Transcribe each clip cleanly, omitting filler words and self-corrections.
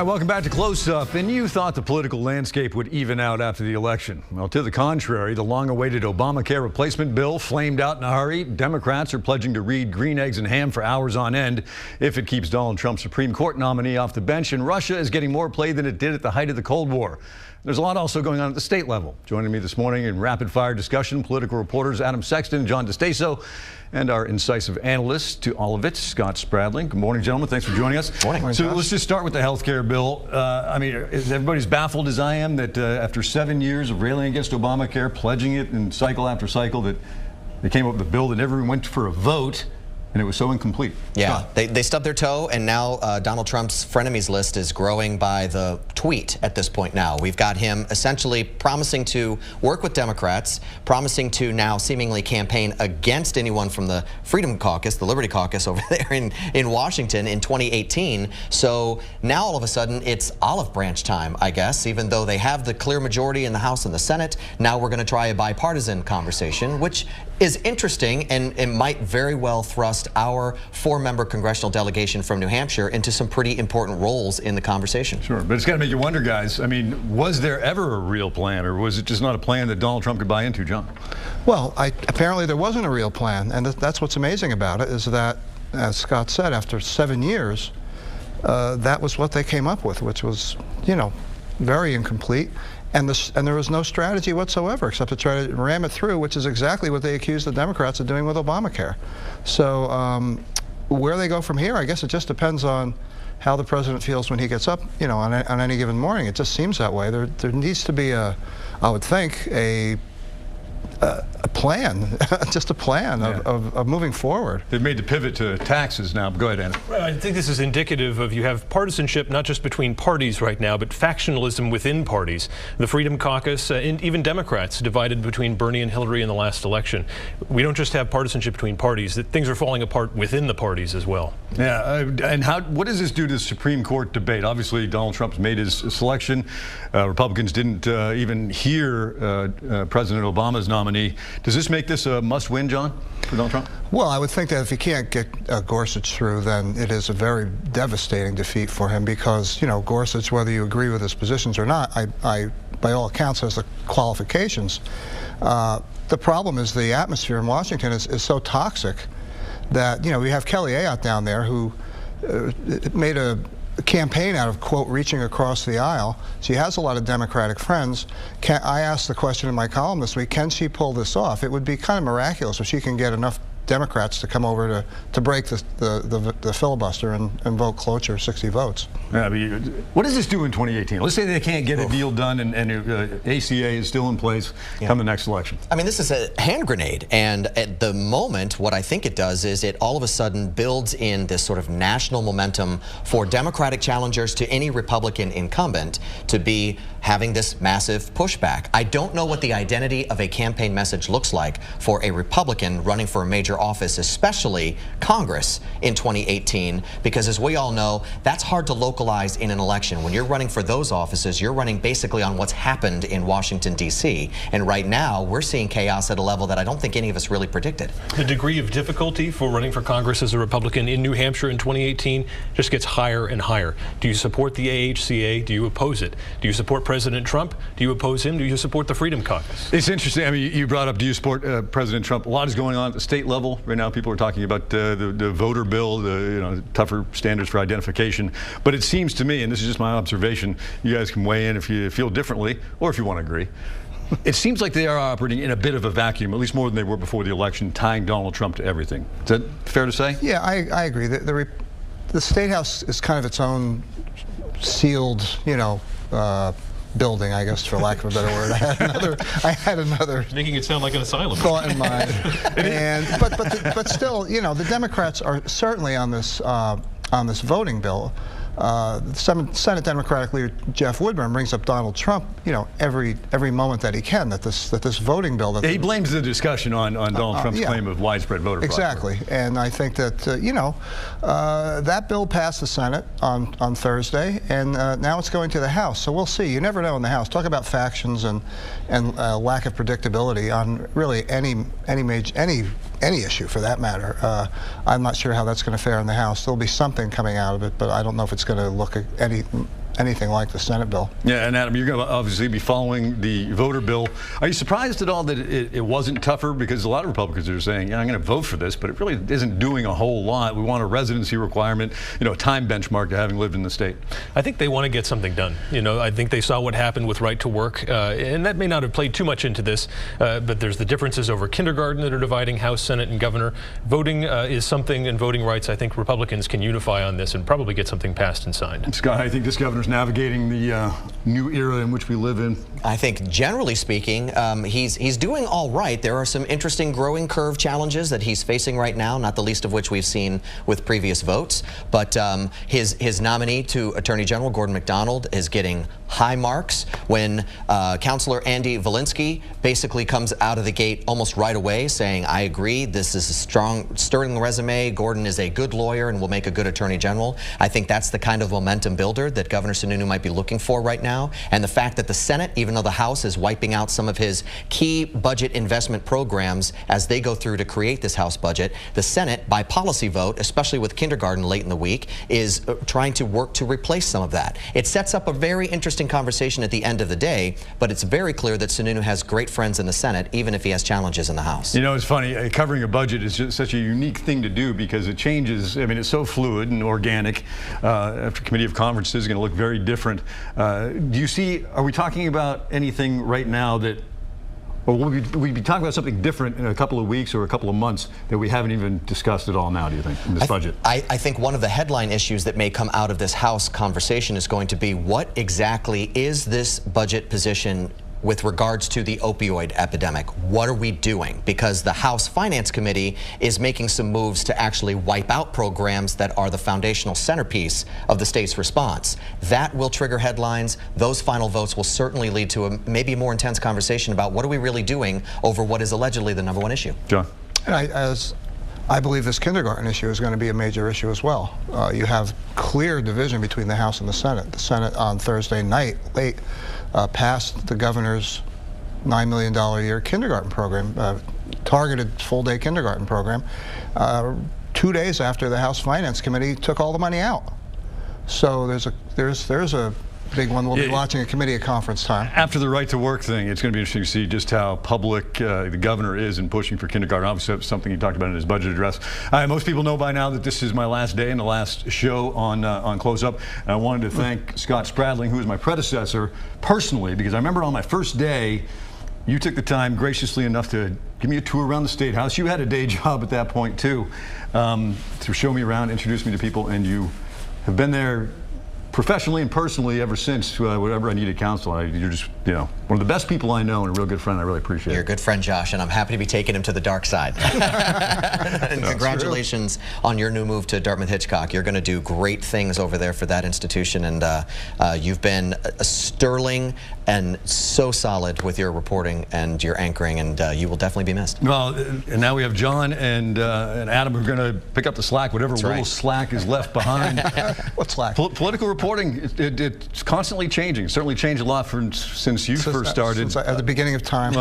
All right, welcome back to Close Up. And you thought the political landscape would even out after the election. Well, to the contrary, the long-awaited Obamacare replacement bill flamed out in a hurry. Democrats are pledging to read green eggs and ham for hours on end if it keeps Donald Trump's Supreme Court nominee off the bench. And Russia is getting more play than it did at the height of the Cold War. There's a lot also going on at the state level. Joining me this morning in rapid-fire discussion, political reporters Adam Sexton and John DeStaso, and our incisive analyst to all of it, Scott Spradling. Good morning, gentlemen. Thanks for joining us. Good morning. So let's just start with the health care bill. I mean, is everybody's baffled as I am that after 7 years of railing against Obamacare, pledging it in cycle after cycle, that they came up with a bill that never went for a vote, and it was so incomplete. Yeah, they stubbed their toe, and now Donald Trump's frenemies list is growing by the tweet at this point now. We've got him essentially promising to work with Democrats, promising to now seemingly campaign against anyone from the Freedom Caucus, the Liberty Caucus over there in Washington in 2018. So now all of a sudden it's olive branch time, I guess, even though they have the clear majority in the House and the Senate. Now we're going to try a bipartisan conversation, which is interesting, and it might very well thrust our 4-member congressional delegation from New Hampshire into some pretty important roles in the conversation. Sure, but it's got to make you wonder, guys. I mean, was there ever a real plan, or was it just not a plan that Donald Trump could buy into, John? Well, apparently there wasn't a real plan, and that's what's amazing about it, is that, as Scott said, after 7 years, that was what they came up with, which was, you know, very incomplete. And there was no strategy whatsoever except to try to ram it through, which is exactly what they accused the Democrats of doing with Obamacare. So where they go from here, I guess it just depends on how the president feels when he gets up, you know, on any given morning. It just seems that way. There needs to be I would think, a plan, just a plan of moving forward. They've made the pivot to taxes now. Go ahead, Anna. Well, I think this is indicative of you have partisanship not just between parties right now, but factionalism within parties. The Freedom Caucus and even Democrats divided between Bernie and Hillary in the last election. We don't just have partisanship between parties, that things are falling apart within the parties as well. Yeah, and what does this do to the Supreme Court debate? Obviously, Donald Trump's made his selection. Republicans didn't even hear President Obama's nominee. Does this make this a must-win, John, for Donald Trump? Well, I would think that if you can't get Gorsuch through, then it is a very devastating defeat for him because, you know, Gorsuch, whether you agree with his positions or not, by all accounts, has the qualifications. The problem is the atmosphere in Washington is so toxic that, you know, we have Kelly Ayotte down there who made a campaign out of, quote, reaching across the aisle. She has a lot of Democratic friends. I asked the question in my column this week, can she pull this off? It would be kind of miraculous if she can get enough Democrats to come over to break the filibuster and vote cloture, 60 votes. Yeah, what does this do in 2018? Let's say they can't get a deal done and ACA is still in place come the next election. I mean, this is a hand grenade, and at the moment, what I think it does is it all of a sudden builds in this sort of national momentum for Democratic challengers to any Republican incumbent to be having this massive pushback. I don't know what the identity of a campaign message looks like for a Republican running for a major office, especially Congress in 2018, because as we all know, that's hard to localize in an election. When you're running for those offices, you're running basically on what's happened in Washington, D.C. And right now, we're seeing chaos at a level that I don't think any of us really predicted. The degree of difficulty for running for Congress as a Republican in New Hampshire in 2018 just gets higher and higher. Do you support the AHCA? Do you oppose it? Do you support President Trump? Do you oppose him? Do you support the Freedom Caucus? It's interesting. I mean, you brought up, do you support President Trump? A lot is going on at the state level right now. People are talking about the voter bill, the tougher standards for identification. But it seems to me, and this is just my observation, you guys can weigh in if you feel differently or if you want to agree. It seems like they are operating in a bit of a vacuum, at least more than they were before the election, tying Donald Trump to everything. Is that fair to say? Yeah, I agree. The State House is kind of its own sealed, you know, building, I guess, for lack of a better word. I had another making it sound like an asylum thought in mind. But still, you know, the Democrats are certainly on this voting bill. Senate Democratic leader Jeff Woodburn brings up Donald Trump, you know, every moment that he can. That this voting bill. He blames the discussion on Donald Trump's claim of widespread voter fraud. Exactly, and I think that you know, that bill passed the Senate on Thursday, and now it's going to the House. So we'll see. You never know in the House. Talk about factions and lack of predictability on really any issue for that matter. I'm not sure how that's going to fare in the House. There'll be something coming out of it, but I don't know if it's going to look anything like the Senate bill. Yeah, and Adam, you're going to obviously be following the voter bill. Are you surprised at all that it wasn't tougher? Because a lot of Republicans are saying, yeah, I'm going to vote for this, but it really isn't doing a whole lot. We want a residency requirement, a time benchmark to having lived in the state. I think they want to get something done. I think they saw what happened with right to work, and that may not have played too much into this, but there's the differences over kindergarten that are dividing House, Senate, and governor. Voting is something, and voting rights, I think Republicans can unify on this and probably get something passed and signed. Scott, I think this governor's navigating the new era in which we live in. I think, generally speaking, he's doing all right. There are some interesting growing curve challenges that he's facing right now, not the least of which we've seen with previous votes. But his nominee to Attorney General, Gordon McDonald, is getting high marks. When Counselor Andy Valinsky basically comes out of the gate almost right away saying, I agree, this is a strong, sterling resume, Gordon is a good lawyer and will make a good Attorney General. I think that's the kind of momentum builder that Governor Sununu might be looking for right now. And the fact that the Senate, even though the House is wiping out some of his key budget investment programs as they go through to create this House budget, the Senate, by policy vote, especially with kindergarten late in the week, is trying to work to replace some of that. It sets up a very interesting conversation at the end of the day, but it's very clear that Sununu has great friends in the Senate, even if he has challenges in the House. It's funny, covering a budget is just such a unique thing to do because it changes. I mean, it's so fluid and organic. After committee of conferences is going to look very different. Do you see, are we talking about anything right now that, or will we be talking about something different in a couple of weeks or a couple of months that we haven't even discussed at all now, do you think, in this budget? I think one of the headline issues that may come out of this House conversation is going to be what exactly is this budget position with regards to the opioid epidemic. What are we doing? Because the House Finance Committee is making some moves to actually wipe out programs that are the foundational centerpiece of the state's response. That will trigger headlines. Those final votes will certainly lead to a maybe more intense conversation about what are we really doing over what is allegedly the #1 issue. John? And I believe this kindergarten issue is going to be a major issue as well. You have clear division between the House and the Senate. The Senate on Thursday night, late, passed the governor's $9 million a year kindergarten program, targeted full-day kindergarten program, 2 days after the House Finance Committee took all the money out. So there's a big one. We'll be watching a committee at conference time. After the right to work thing, it's going to be interesting to see just how public the governor is in pushing for kindergarten. Obviously, that's something he talked about in his budget address. Most people know by now that this is my last day and the last show on Close Up. And I wanted to thank Scott Spradling, who was my predecessor, personally, because I remember on my first day, you took the time graciously enough to give me a tour around the State House. You had a day job at that point, too, to show me around, introduce me to people, and you have been there professionally and personally ever since. Whatever I needed counsel, you're just one of the best people I know and a real good friend. I really appreciate it. You're a good friend, Josh, and I'm happy to be taking him to the dark side. And congratulations on your new move to Dartmouth-Hitchcock. You're going to do great things over there for that institution, and you've been a sterling and so solid with your reporting and your anchoring, and you will definitely be missed. Well, and now we have John and Adam who are going to pick up the slack, whatever little slack is left behind. What slack? Political reporting, it's constantly changing. It's certainly changed a lot since you first started. At the beginning of time.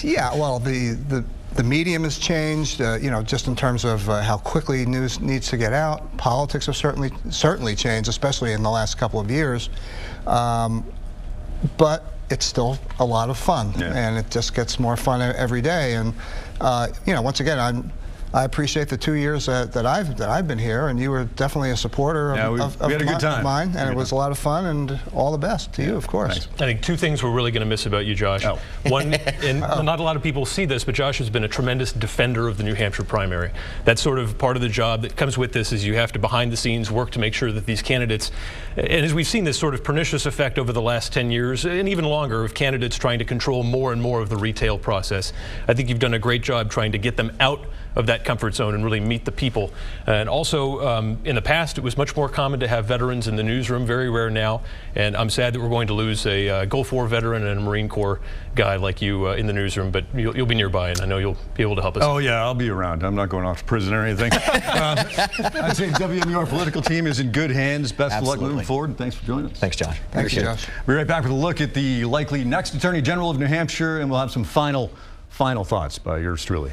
Yeah, well, the medium has changed, just in terms of how quickly news needs to get out. Politics have certainly changed, especially in the last couple of years. But it's still a lot of fun, and it just gets more fun every day. And once again, I appreciate the 2 years that I've been here, and you were definitely a supporter of mine, and it was a lot of fun, and all the best to you, of course. Thanks. I think two things we're really going to miss about you, Josh. One, and not a lot of people see this, but Josh has been a tremendous defender of the New Hampshire primary. That's sort of part of the job that comes with this, is you have to behind the scenes work to make sure that these candidates, and as we've seen this sort of pernicious effect over the last 10 years, and even longer, of candidates trying to control more and more of the retail process. I think you've done a great job trying to get them out of that comfort zone and really meet the people. And also, in the past, it was much more common to have veterans in the newsroom, very rare now. And I'm sad that we're going to lose a Gulf War veteran and a Marine Corps guy like you in the newsroom, but you'll be nearby, and I know you'll be able to help us. Oh, yeah, I'll be around. I'm not going off to prison or anything. I'd say WMUR political team is in good hands. Best of luck moving forward, and thanks for joining us. Thanks, Josh. Thank you, Josh. We'll be right back with a look at the likely next Attorney General of New Hampshire, and we'll have some final thoughts by yours truly.